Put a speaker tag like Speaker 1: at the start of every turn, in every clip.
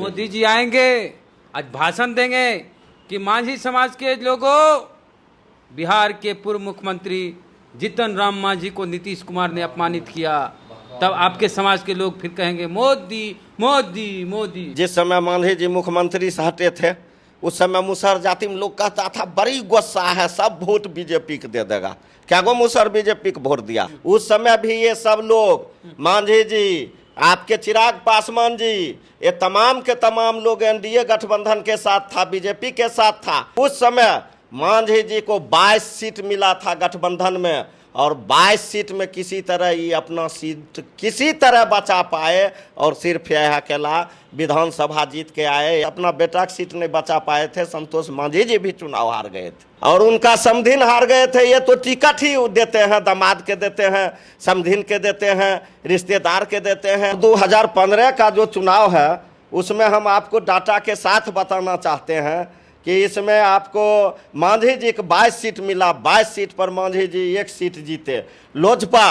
Speaker 1: मोदी जी आएंगे, आज भाषण देंगे कि मांझी समाज के लोगों, बिहार के पूर्व मुख्यमंत्री जीतन राम मांझी को नीतीश कुमार ने अपमानित किया, तब आपके समाज के लोग फिर कहेंगे मोदी मोदी मोदी।
Speaker 2: जिस समय मांझी जी मुख्यमंत्री से हटे थे उस समय मुसहर जाति में लोग कहता था बड़ी गुस्सा है, सब वोट बीजेपी को दे देगा। क्या गो मुसहर बीजेपी को वोट दिया। उस समय भी ये सब लोग मांझी जी, आपके चिराग पासवान जी, ये तमाम के तमाम लोग एनडीए गठबंधन के साथ था, बीजेपी के साथ था। उस समय मांझी जी को 22 सीट मिला था गठबंधन में और 22 सीट में किसी तरह ये अपना सीट किसी तरह बचा पाए और सिर्फ यह अकेला विधानसभा जीत के आए। अपना बेटा की सीट नहीं बचा पाए थे। संतोष मांझी जी भी चुनाव हार गए थे और उनका समधिन हार गए थे। ये तो टिकट ही देते हैं, दामाद के देते हैं, समधिन के देते हैं, रिश्तेदार के देते हैं। 2015 का जो चुनाव है उसमें हम आपको डाटा के साथ बताना चाहते हैं कि इसमें आपको मांझी जी को 22 सीट मिला। 22 सीट पर मांझी जी 1 सीट जीते। लोजपा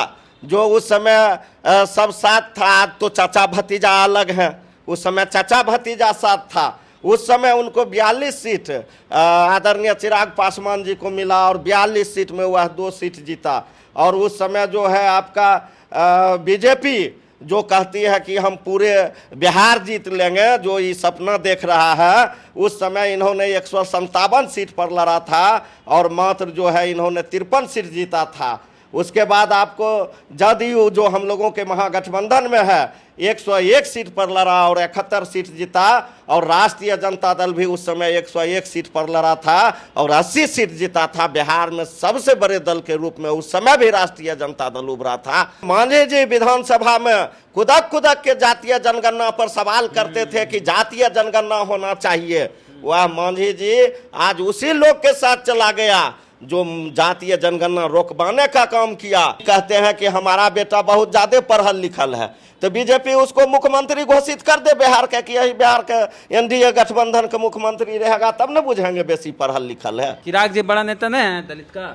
Speaker 2: जो उस समय सब साथ था, तो चाचा भतीजा अलग हैं, उस समय चाचा भतीजा साथ था। उस समय उनको 42 सीट आदरणीय चिराग पासवान जी को मिला और 42 सीट में वह 2 सीट जीता। और उस समय जो है आपका बीजेपी जो कहती है कि हम पूरे बिहार जीत लेंगे, जो ये सपना देख रहा है, उस समय इन्होंने 157 सीट पर लड़ा था और मात्र जो है इन्होंने 53 सीट जीता था। उसके बाद आपको जदयू जो हम लोगों के महागठबंधन में है 101 सीट पर लड़ा और 71 सीट जीता। और राष्ट्रीय जनता दल भी उस समय 101 सीट पर लड़ा था और 80 सीट जीता था। बिहार में सबसे बड़े दल के रूप में उस समय भी राष्ट्रीय जनता दल उभरा था। मांझी जी विधानसभा में कुदक कुदक के जातीय जनगणना पर सवाल करते थे कि जातीय जनगणना होना चाहिए। वह मांझी जी आज उसी लोग के साथ चला गया जो जातीय जनगणना रोकवाने का काम किया। कहते हैं कि हमारा बेटा बहुत ज्यादा पढ़ल लिखल है, तो बीजेपी उसको मुख्यमंत्री घोषित कर दे बिहार के कि यही बिहार के एनडीए गठबंधन का मुख्यमंत्री रहेगा, तब न बुझेंगे बेसी पढ़ल लिखल है।
Speaker 1: चिराग जी बड़ा नेता नहीं है दलित का?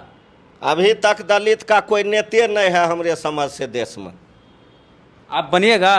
Speaker 2: अभी तक दलित का कोई नेता नहीं है हमारे समझ से देश में।
Speaker 1: आप बनिएगा?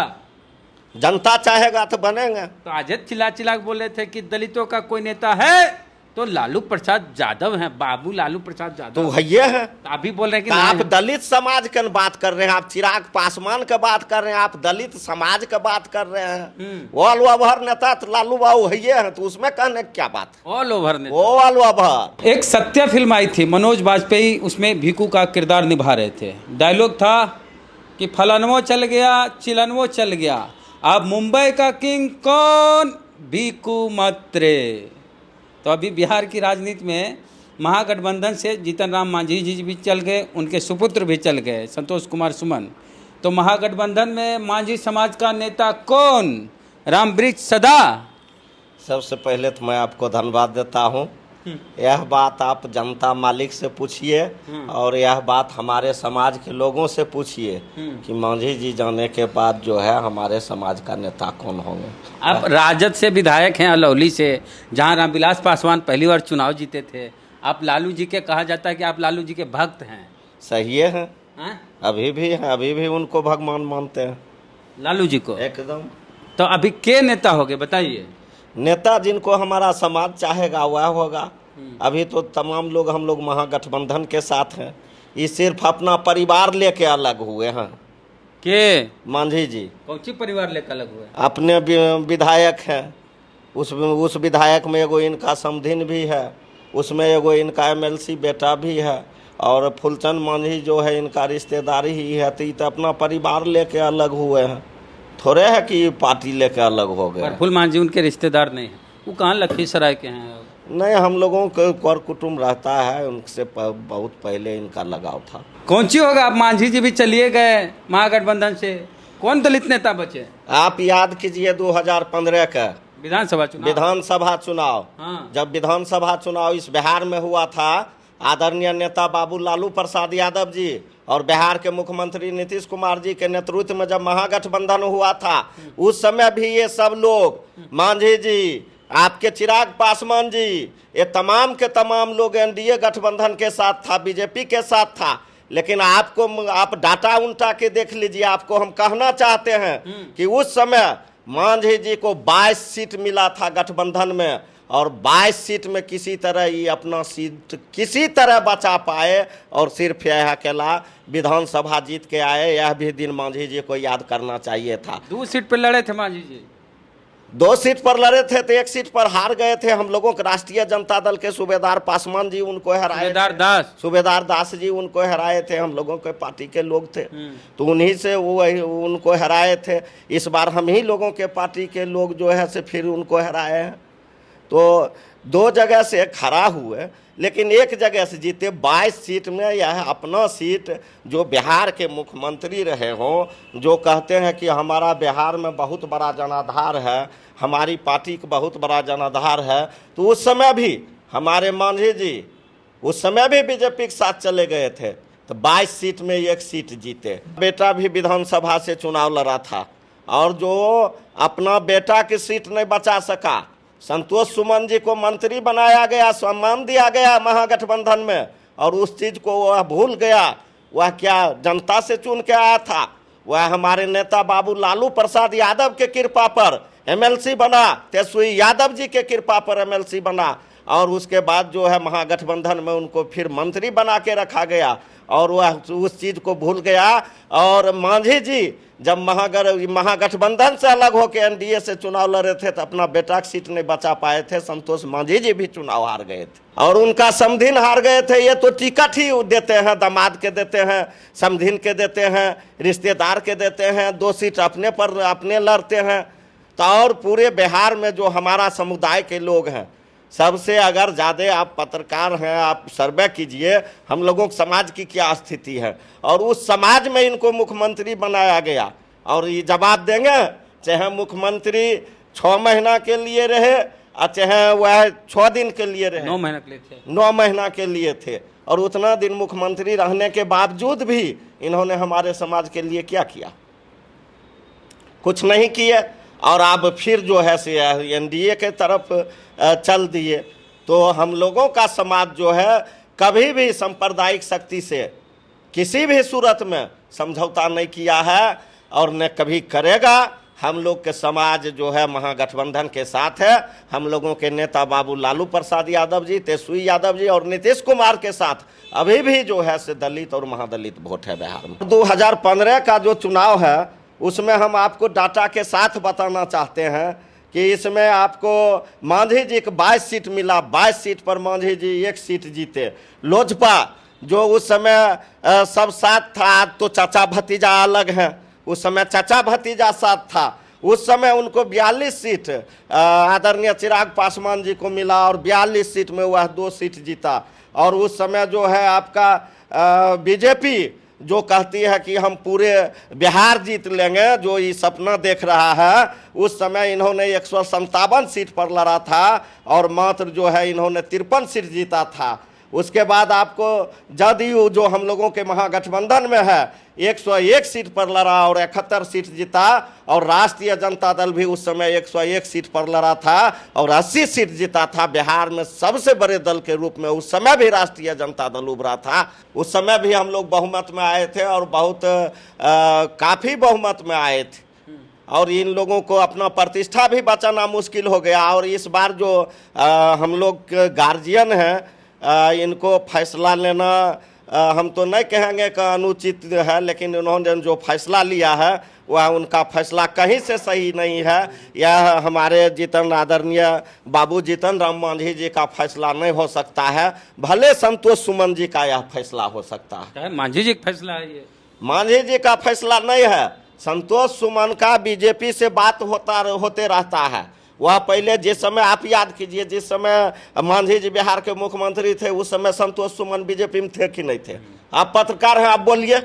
Speaker 2: जनता चाहेगा तो बनेंगे।
Speaker 1: तो आज चिल्ला चिल्ला बोल रहे थे कि दलितों का कोई नेता है तो लालू प्रसाद यादव हैं, बाबू लालू प्रसाद यादव।
Speaker 2: तो ये है,
Speaker 1: आप भी बोल रहे हैं कि
Speaker 2: आप दलित समाज की बात कर रहे हैं, आप चिराग पासवान की बात कर रहे हैं, आप दलित समाज की बात कर रहे हैं। ऑल ओवर नेता तो लालू बाबू है हैं, तो उसमें कहने क्या बात?
Speaker 1: ऑल ओवर नेता,
Speaker 2: ऑल ओवर।
Speaker 1: एक सत्या फिल्म आई थी, मनोज वाजपेयी उसमें भीकू का किरदार निभा रहे थे। डायलॉग था कि फलानवो चल गया, चिलनवो चल गया, अब मुंबई का किंग कौन? भीकू मात्रे। तो अभी बिहार की राजनीति में महागठबंधन से जीतन राम मांझी जी भी चल गए, उनके सुपुत्र भी चल गए, संतोष कुमार सुमन। तो महागठबंधन में मांझी समाज का नेता कौन? रामवृक्ष सदा।
Speaker 2: सबसे पहले तो मैं आपको धन्यवाद देता हूँ। यह बात आप जनता मालिक से पूछिए और यह बात हमारे समाज के लोगों से पूछिए कि मांझी जी जाने के बाद जो है हमारे समाज का नेता कौन होंगे।
Speaker 1: आप राजद से विधायक हैं, अलौली से, जहां रामविलास पासवान पहली बार चुनाव जीते थे। आप लालू जी के, कहा जाता है कि आप लालू जी के भक्त हैं।
Speaker 2: सही है, अभी भी हैं, अभी भी उनको भगवान मानते हैं
Speaker 1: लालू जी को
Speaker 2: एकदम।
Speaker 1: तो अभी के नेता हो गए बताइए?
Speaker 2: नेता जिनको हमारा समाज चाहेगा वह होगा। अभी तो तमाम लोग हम लोग महागठबंधन के साथ हैं। ये सिर्फ अपना परिवार लेके अलग हुए हैं।
Speaker 1: के
Speaker 2: मांझी जी
Speaker 1: कौन सी परिवार लेकर अलग हुए?
Speaker 2: अपने विधायक हैं, उस विधायक में एगो इनका समधिन भी है, उसमें एगो इनका एमएलसी बेटा भी है और फूलचंद मांझी जो है इनका रिश्तेदारी ही है। तो अपना परिवार लेके अलग हुए हैं, थोड़े है कि पार्टी लेके अलग हो गए।
Speaker 1: प्रफुल्ल मांझी उनके रिश्तेदार नहीं है, वो कहाँ लखीसराय के हैं?
Speaker 2: नहीं, हम लोगों को कर कुटुम्ब रहता है, उनसे बहुत पहले इनका लगाव था।
Speaker 1: कौन सी होगा? आप मांझी जी भी चलिए गए महागठबंधन से, कौन दलित नेता बचे?
Speaker 2: आप याद कीजिए 2015 का विधानसभा चुनाव।
Speaker 1: हाँ।
Speaker 2: जब विधानसभा चुनाव इस बिहार में हुआ था, आदरणीय नेता बाबू लालू प्रसाद यादव जी और बिहार के मुख्यमंत्री नीतीश कुमार जी के नेतृत्व में जब महागठबंधन हुआ था, उस समय भी ये सब लोग, मांझी जी, आपके चिराग पासवान जी, ये तमाम के तमाम लोग एनडीए गठबंधन के साथ था, बीजेपी के साथ था। लेकिन आपको, आप डाटा उल्टा के देख लीजिए। आपको हम कहना चाहते हैं कि उस समय मांझी जी को 22 सीट मिला था गठबंधन में, और 22 सीट में किसी तरह ये अपना सीट किसी तरह बचा पाए, और सिर्फ यह अकेला विधानसभा जीत के आए। यह भी दिन मांझी जी को याद करना चाहिए था।
Speaker 1: 2 सीट पर लड़े थे मांझी जी।
Speaker 2: 2 सीट पर लड़े थे तो 1 सीट पर हार गए थे। हम लोगों के राष्ट्रीय जनता दल के सूबेदार पासवान जी उनको हराए, सूबेदार दास जी उनको हराए थे। हम लोगों के पार्टी के लोग थे, तो उन्हीं से वो उनको हराए थे। इस बार हम ही लोगों के पार्टी के लोग जो है से फिर उनको हराए हैं। तो 2 जगह से खड़ा हुए, लेकिन 1 जगह से जीते। 22 सीट में यह अपना सीट, जो बिहार के मुख्यमंत्री रहे हों, जो कहते हैं कि हमारा बिहार में बहुत बड़ा जनाधार है, हमारी पार्टी का बहुत बड़ा जनाधार है, तो उस समय भी हमारे मांझी जी उस समय भी बीजेपी के साथ चले गए थे, तो 22 सीट में 1 सीट जीते। बेटा भी विधानसभा से चुनाव लड़ा था, और जो अपना बेटा की सीट नहीं बचा सका, संतोष सुमन जी को मंत्री बनाया गया, सम्मान दिया गया महागठबंधन में, और उस चीज को वह भूल गया। वह क्या जनता से चुन के आया था? वह हमारे नेता बाबू लालू प्रसाद यादव के कृपा पर एमएलसी बना, तेजस्वी यादव जी के कृपा पर एमएलसी बना, और उसके बाद जो है महागठबंधन में उनको फिर मंत्री बना के रखा गया, और वह उस चीज को भूल गया। और मांझी जी जब महागठबंधन से अलग होकर एनडीए से चुनाव लड़े थे, तो अपना बेटा की सीट नहीं बचा पाए थे। संतोष मांझी जी भी चुनाव हार गए थे, और उनका समधिन हार गए थे। ये तो टिकट ही देते हैं, दामाद के देते हैं, समधिन के देते हैं, रिश्तेदार के देते हैं, 2 सीट अपने पर अपने लड़ते हैं। तो और पूरे बिहार में जो हमारा समुदाय के लोग हैं, सबसे अगर ज़्यादा आप पत्रकार हैं, आप सर्वे कीजिए हम लोगों के समाज की क्या स्थिति है, और उस समाज में इनको मुख्यमंत्री बनाया गया। और ये जवाब देंगे, चाहे मुख्यमंत्री 6 महीना के लिए रहे, और चाहे वह 6 दिन के लिए रहे,
Speaker 1: 9 महीना के लिए थे,
Speaker 2: 9 महीना के लिए थे, और उतना दिन मुख्यमंत्री रहने के बावजूद भी इन्होंने हमारे समाज के लिए क्या किया? कुछ नहीं किए। और अब फिर जो है से एनडीए के तरफ चल दिए। तो हम लोगों का समाज जो है कभी भी सांप्रदायिक शक्ति से किसी भी सूरत में समझौता नहीं किया है, और न कभी करेगा। हम लोग के समाज जो है महागठबंधन के साथ है। हम लोगों के नेता बाबू लालू प्रसाद यादव जी, तेजस्वी यादव जी और नीतीश कुमार के साथ अभी भी जो है से दलित और महादलित वोट है बिहार में। 2015 का जो चुनाव है उसमें हम आपको डाटा के साथ बताना चाहते हैं कि इसमें आपको मांझी जी को 22 सीट मिला। 22 सीट पर मांझी जी 1 सीट जीते। लोजपा जो उस समय सब साथ था, तो चाचा भतीजा अलग हैं, उस समय चाचा भतीजा साथ था। उस समय उनको 42 सीट आदरणीय चिराग पासवान जी को मिला, और 42 सीट में वह 2 सीट जीता। और उस समय जो है आपका बीजेपी जो कहती है कि हम पूरे बिहार जीत लेंगे, जो ये सपना देख रहा है, उस समय इन्होंने 157 सीट पर लड़ा था, और मात्र जो है इन्होंने 53 सीट जीता था। उसके बाद आपको जदयू जो हम लोगों के महागठबंधन में है 101 सीट पर लड़ा और 71 सीट जीता, और राष्ट्रीय जनता दल भी उस समय 101 सीट पर लड़ा था और 80 सीट जीता था। बिहार में सबसे बड़े दल के रूप में उस समय भी राष्ट्रीय जनता दल उभरा था। उस समय भी हम लोग बहुमत में आए थे, और बहुत काफ़ी बहुमत में आए थे, और इन लोगों को अपना प्रतिष्ठा भी बचाना मुश्किल हो गया। और इस बार जो हम लोग गार्जियन हैं, इनको फैसला लेना हम तो नहीं कहेंगे कि अनुचित है, लेकिन उन्होंने जो फैसला लिया है वह उनका फैसला कहीं से सही नहीं है। यह हमारे जीतन आदरणीय बाबू जीतन राम मांझी जी का फैसला नहीं हो सकता है, भले संतोष सुमन जी का यह फैसला हो सकता है।
Speaker 1: मांझी जी का फैसला है, ये मांझी
Speaker 2: जी का फैसला नहीं है। संतोष सुमन का बीजेपी से बात होते रहता है। वह पहले जिस समय आप याद कीजिए, जिस समय मांझी जी बिहार के मुख्यमंत्री थे, उस समय संतोष सुमन बीजेपी में थे कि नहीं थे? आप पत्रकार हैं, आप बोलिए।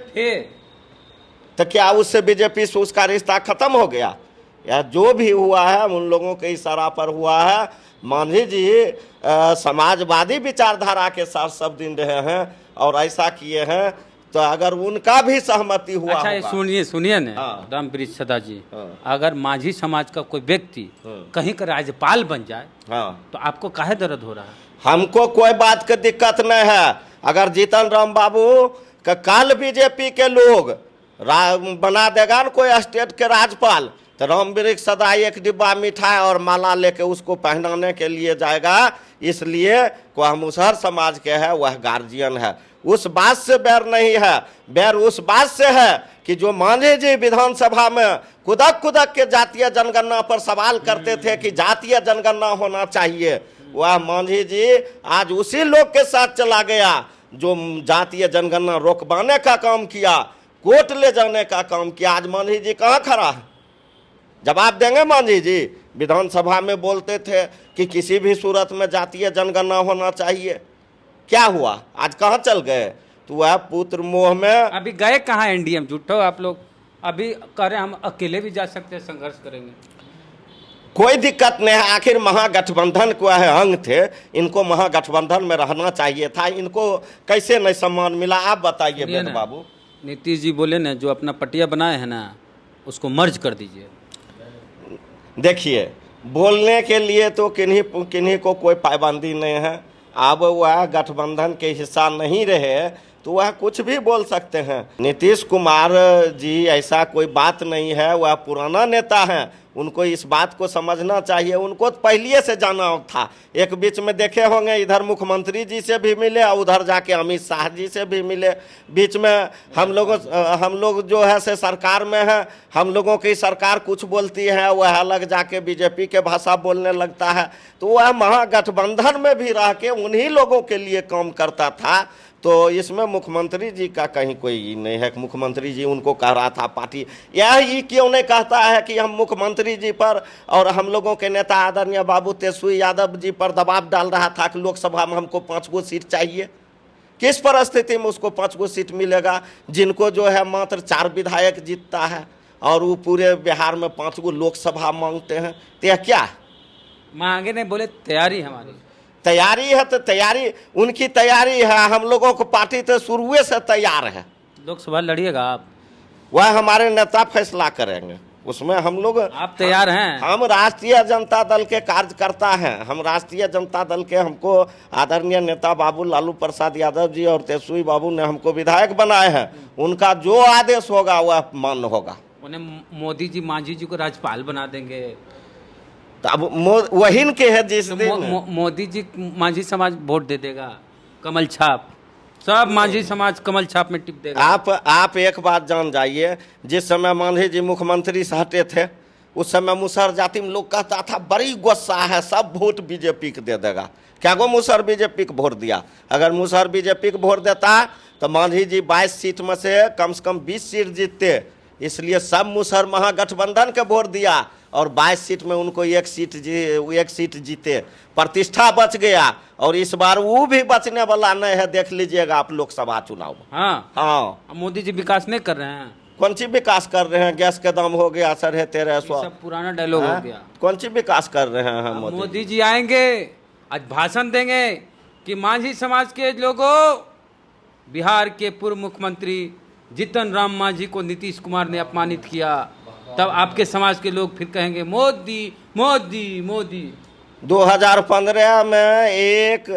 Speaker 2: तो क्या उससे बीजेपी से उसका रिश्ता खत्म हो गया? या जो भी हुआ है उन लोगों के इशारा पर हुआ है। मांझी जी समाजवादी विचारधारा के साथ सब दिन रहे हैं और ऐसा किए हैं, तो अगर उनका भी सहमति हुआ।
Speaker 1: अच्छा सुनिए ना रामप्रीत सदा जी, अगर मांझी समाज का कोई व्यक्ति कहीं का राज्यपाल बन जाए तो आपको काहे दर्द हो रहा है?
Speaker 2: हमको कोई बात की दिक्कत नहीं है। अगर जीतन राम बाबू का कल बीजेपी के लोग बना देगा ना कोई स्टेट के राज्यपाल, तो राम वृक्ष सदा एक डिब्बा मिठाई और माला लेके उसको पहनाने के लिए जाएगा, इसलिए वह मुसहर समाज के है, वह गार्जियन है। उस बात से बैर नहीं है, बैर उस बात से है कि जो मांझी जी विधानसभा में कुदक कुदक के जातीय जनगणना पर सवाल करते थे कि जातीय जनगणना होना चाहिए, वह मांझी जी आज उसी लोग के साथ चला गया जो जातीय जनगणना रोकवाने का काम किया, कोर्ट ले जाने का काम किया। आज मांझी जी कहाँ खड़ा है? जवाब देंगे मांझी जी? विधानसभा में बोलते थे कि किसी भी सूरत में जातीय जनगणना होना चाहिए, क्या हुआ? आज कहाँ चल गए? तो वह पुत्र मोह में
Speaker 1: अभी गए कहाँ एनडीए में? झूठो आप लोग अभी कह रहे हम अकेले भी जा सकते हैं, संघर्ष करेंगे।
Speaker 2: कोई दिक्कत नहीं है, आखिर महागठबंधन को है अंग थे, इनको महागठबंधन में रहना चाहिए था, इनको कैसे नहीं सम्मान मिला? आप बताइए वेद बाबू।
Speaker 1: नीतीश जी बोले ना, जो अपना पटिया बनाए हैं ना उसको मर्ज कर दीजिए।
Speaker 2: देखिए, बोलने के लिए तो किन्हीं को कोई पाबंदी नहीं है। अब वह गठबंधन के हिस्सा नहीं रहे तो वह कुछ भी बोल सकते हैं। नीतीश कुमार जी ऐसा कोई बात नहीं है, वह पुराना नेता हैं, उनको इस बात को समझना चाहिए। उनको तो पहले से जाना था। एक बीच में देखे होंगे इधर मुख्यमंत्री जी से भी मिले और उधर जाके अमित शाह जी से भी मिले। बीच में हम लोग जो है से सरकार में है, हम लोगों की सरकार कुछ बोलती है, वह अलग जाके बीजेपी के भाषा बोलने लगता है। तो वह महागठबंधन में भी रह के उन्हीं लोगों के लिए काम करता था। तो इसमें मुख्यमंत्री जी का कहीं कोई नहीं है। मुख्यमंत्री जी उनको कह रहा था पार्टी, यह क्यों नहीं कहता है कि हम मुख्यमंत्री जी पर और हम लोगों के नेता आदरणीय बाबू तेजस्वी यादव जी पर दबाव डाल रहा था कि लोकसभा में हमको 5 गो सीट चाहिए। किस परिस्थिति में उसको 5 गो सीट मिलेगा? जिनको जो है मात्र 4 विधायक जीतता है और वो पूरे बिहार में 5 गो लोकसभा मांगते हैं। तो यह क्या
Speaker 1: मांगे नहीं, बोले तैयारी हमारी।
Speaker 2: तैयारी है तो तैयारी उनकी तैयारी है, हम लोगों को पार्टी तो शुरू से तैयार है।
Speaker 1: लोकसभा लड़िएगा आप?
Speaker 2: वह हमारे नेता फैसला करेंगे, उसमें हम लोग।
Speaker 1: आप तैयार हैं?
Speaker 2: हम राष्ट्रीय जनता दल के कार्यकर्ता हैं। हम राष्ट्रीय जनता दल के, हमको आदरणीय नेता बाबू लालू प्रसाद यादव जी और तेजस्वी बाबू ने हमको विधायक बनाए हैं। उनका जो आदेश होगा वह मान्य होगा।
Speaker 1: उन्हें मोदी जी मांझी जी को राज्यपाल बना देंगे
Speaker 2: तो अब वही के है जिस दिन
Speaker 1: मोदी जी मांझी समाज वोट दे देगा, कमल छाप, सब मांझी समाज कमल छाप में टिप देगा।
Speaker 2: आप एक बात जान जाइए, जिस समय मांझी जी मुख्यमंत्री से हटे थे उस समय मुसहर जाति में लोग कहता था बड़ी गुस्सा है, सब वोट बीजेपी को दे देगा। क्या गो मुसहर बीजेपी को वोट दिया? अगर मुसहर बीजेपी को वोट देता तो मांझी जी 22 सीट में से कम 20 सीट जीतते। इसलिए सब मुसहर महागठबंधन के वोट दिया और 22 सीट में उनको एक सीट जीते, प्रतिष्ठा बच गया। और इस बार वो भी बचने वाला नहीं है, देख लीजिएगा आप लोकसभा चुनाव में।
Speaker 1: हाँ, मोदी जी विकास नहीं कर रहे हैं।
Speaker 2: कौन सी विकास कर रहे हैं? गैस के दाम हो गया 1350।
Speaker 1: सब पुराना डायलॉग हो गया।
Speaker 2: कौन सी विकास कर रहे हैं?
Speaker 1: मोदी जी आएंगे, आज भाषण देंगे कि मांझी समाज के लोगों, बिहार के पूर्व मुख्यमंत्री जीतन राम मांझी को नीतीश कुमार ने अपमानित किया, तब आपके समाज के लोग फिर कहेंगे मोदी मोदी मोदी।
Speaker 2: 2015 में एक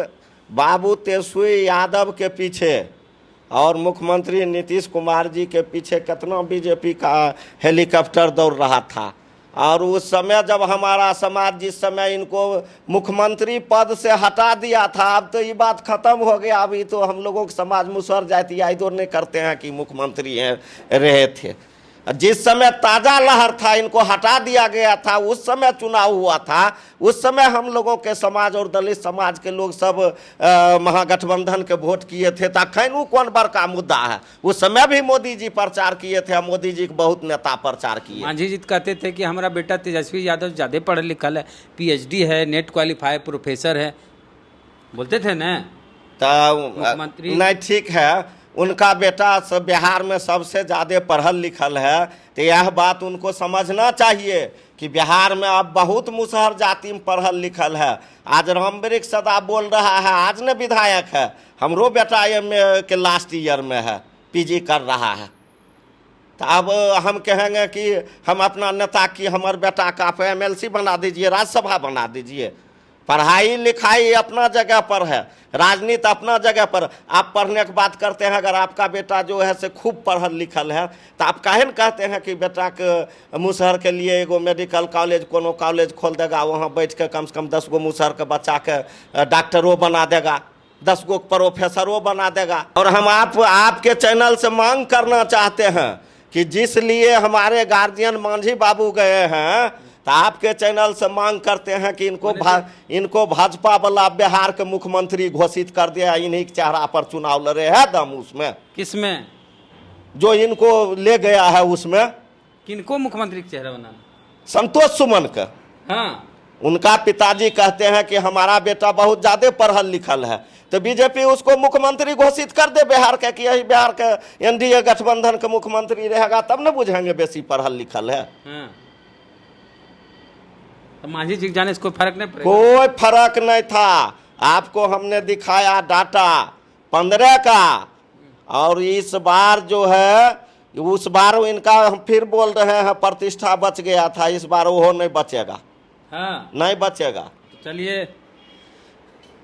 Speaker 2: बाबू तेजस्वी यादव के पीछे और मुख्यमंत्री नीतीश कुमार जी के पीछे कितना बीजेपी का हेलीकॉप्टर दौड़ रहा था। और उस समय जब हमारा समाज जिस समय इनको मुख्यमंत्री पद से हटा दिया था, अब तो ये बात खत्म हो गया। अभी तो हम लोगों के समाज मुसहर जाति इधर नहीं करते हैं कि मुख्यमंत्री हैं रहे थे। जिस समय ताज़ा लहर था, इनको हटा दिया गया था, उस समय चुनाव हुआ था, उस समय हम लोगों के समाज और दलित समाज के लोग सब महागठबंधन के वोट किए थे। तखन कौन बड़का मुद्दा है? उस समय भी मोदी जी प्रचार किए थे, मोदी जी के बहुत नेता प्रचार किए।
Speaker 1: मांझी जी कहते थे कि हमारा बेटा तेजस्वी यादव ज़्यादा पढ़ा लिखा है, PhD है, नेट क्वालिफाई प्रोफेसर है, बोलते थे न।
Speaker 2: तो मुख्यमंत्री नहीं, ठीक है, उनका बेटा सब बिहार में सबसे ज़्यादा पढ़ल लिखल है। तो यह बात उनको समझना चाहिए कि बिहार में अब बहुत मुसहर जाति में पढ़ल लिखल है। आज राम वृक्ष सदा बोल रहा है, आज न विधायक है, हमरो बेटा MA के लास्ट ईयर में है, PG कर रहा है। तो अब हम कहेंगे कि हम अपना नेता की, हमारे बेटा का आप MLC बना दीजिए, राज्यसभा बना दीजिए। पढ़ाई लिखाई अपना जगह पर है, राजनीति अपना जगह पर। आप पढ़ने की बात करते हैं, अगर आपका बेटा जो है से खूब पढ़ल लिखल है तो आप काहे न कहते हैं कि बेटा के मुसहर के लिए एगो मेडिकल कॉलेज, कोनो कॉलेज खोल देगा, वहाँ बैठ के कम से कम 10 गो मुसहर के बच्चा के डॉक्टरों बना देगा, 10 गो प्रोफेसरों बना देगा। और हम आपके चैनल से मांग करना चाहते हैं कि जिस लिए हमारे गार्जियन मांझी बाबू गए हैं, तो आपके चैनल से मांग करते हैं कि इनको भाजपा वाला बिहार के मुख्यमंत्री घोषित कर दिया। इन्हीं के चेहरा पर चुनाव लड़े हैं दम उसमें,
Speaker 1: किसमें?
Speaker 2: जो इनको ले गया है उसमें।
Speaker 1: किनको मुख्यमंत्री का चेहरा बनाना?
Speaker 2: संतोष सुमन का।
Speaker 1: हाँ,
Speaker 2: उनका पिताजी कहते हैं कि हमारा बेटा बहुत ज्यादा पढ़ल लिखल है, तो बीजेपी उसको मुख्यमंत्री घोषित कर दे बिहार के, कि यही बिहार के एनडीए गठबंधन के मुख्यमंत्री रहेगा, तब न बुझेंगे बेसी पढ़ल लिखल है।
Speaker 1: हाँ। तो मांझी जी जाने से कोई फर्क नहीं पड़ेगा?
Speaker 2: कोई फर्क नहीं था। आपको हमने दिखाया डाटा 15 का, और इस बार जो है, उस बार इनका हम फिर बोल रहे हैं प्रतिष्ठा बच गया था, इस बार वो नहीं बचेगा।
Speaker 1: हाँ,
Speaker 2: नहीं बचेगा।
Speaker 1: तो चलिए,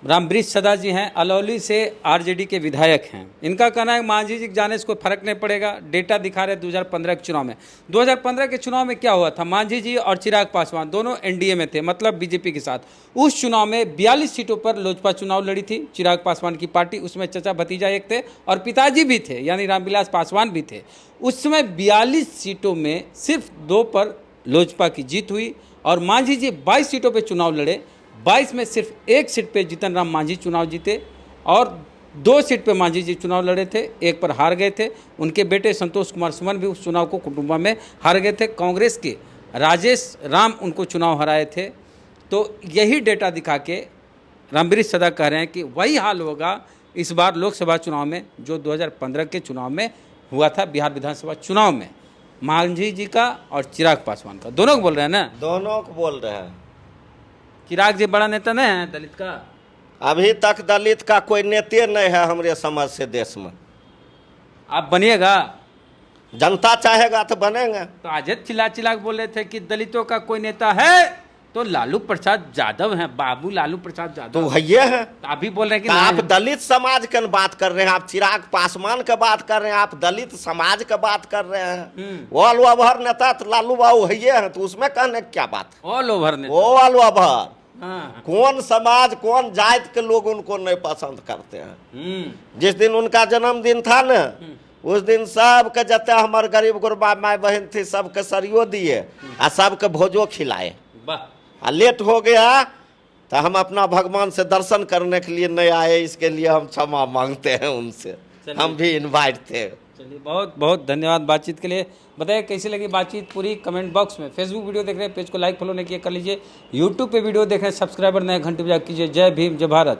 Speaker 1: रामवृक्ष सदा जी हैं, अलौली से आरजेडी के विधायक हैं। इनका कहना है मांझी जी जाने से कोई फर्क नहीं पड़ेगा। डेटा दिखा रहे 2015 के चुनाव में। 2015 के चुनाव में क्या हुआ था? मांझी जी और चिराग पासवान दोनों एनडीए में थे, मतलब बीजेपी के साथ। उस चुनाव में 42 सीटों पर लोजपा चुनाव लड़ी थी, चिराग पासवान की पार्टी। उसमें चचा भतीजा एक थे और पिताजी भी थे, यानी रामविलास पासवान भी थे। उस समय 42 सीटों में सिर्फ 2 पर लोजपा की जीत हुई, और मांझी जी 22 सीटों पर चुनाव लड़े। 22 में सिर्फ 1 सीट पे जीतन राम मांझी चुनाव जीते, और 2 सीट पे मांझी जी चुनाव लड़े थे, 1 पर हार गए थे। उनके बेटे संतोष कुमार सुमन भी उस चुनाव को कुटुंबा में हार गए थे। कांग्रेस के राजेश राम उनको चुनाव हराए थे। तो यही डेटा दिखा के रामवृक्ष सदा कह रहे हैं कि वही हाल होगा इस बार लोकसभा चुनाव में जो 2015 के चुनाव में हुआ था, बिहार विधानसभा चुनाव में। मांझी जी का और चिराग पासवान का, दोनों को बोल रहे हैं ना?
Speaker 2: दोनों को बोल रहे हैं।
Speaker 1: चिराग जी बड़ा नेता नहीं है दलित का?
Speaker 2: अभी तक दलित का कोई नेता नहीं है हमारे समझ से देश में।
Speaker 1: आप बनिएगा?
Speaker 2: जनता चाहेगा तो बनेंगे।
Speaker 1: तो आज चिल्ला चिल्ला के बोल रहे थे कि दलितों का कोई नेता है तो लालू प्रसाद यादव हैं, बाबू लालू प्रसाद यादव।
Speaker 2: तो भैया है,
Speaker 1: तो आप भी बोल रहे हैं कि
Speaker 2: तो आप दलित समाज की बात कर रहे हैं, आप चिराग पासवान की बात कर रहे हैं, आप दलित समाज की बात कर रहे हैं। ऑल ओवर नेता तो लालू बाबू है, तो उसमें कहने क्या बात?
Speaker 1: ऑल ओवर नेता,
Speaker 2: ऑल ओवर।
Speaker 1: हाँ।
Speaker 2: कौन समाज, कौन जात के लोग उनको नहीं पसंद करते हैं? जिस दिन उनका जन्मदिन था न, उस दिन सबके जते हमारे गरीब गुरबा माई बहन थी सबके सरियो दिए आ सबके भोजो खिलाए। आ लेट हो गया तो हम अपना भगवान से दर्शन करने के लिए नहीं आए, इसके लिए हम क्षमा मांगते हैं उनसे। हम भी इनवाइट थे।
Speaker 1: चलिए, बहुत बहुत धन्यवाद बातचीत के लिए। बताइए कैसी लगी बातचीत पूरी, कमेंट बॉक्स में। फेसबुक वीडियो देख रहे हैं, पेज को लाइक फॉलो नहीं किया कर लीजिए। यूट्यूब पे वीडियो देख रहे हैं, सब्सक्राइबर नए घंटे बजा कीजिए। जय भीम, जय भारत।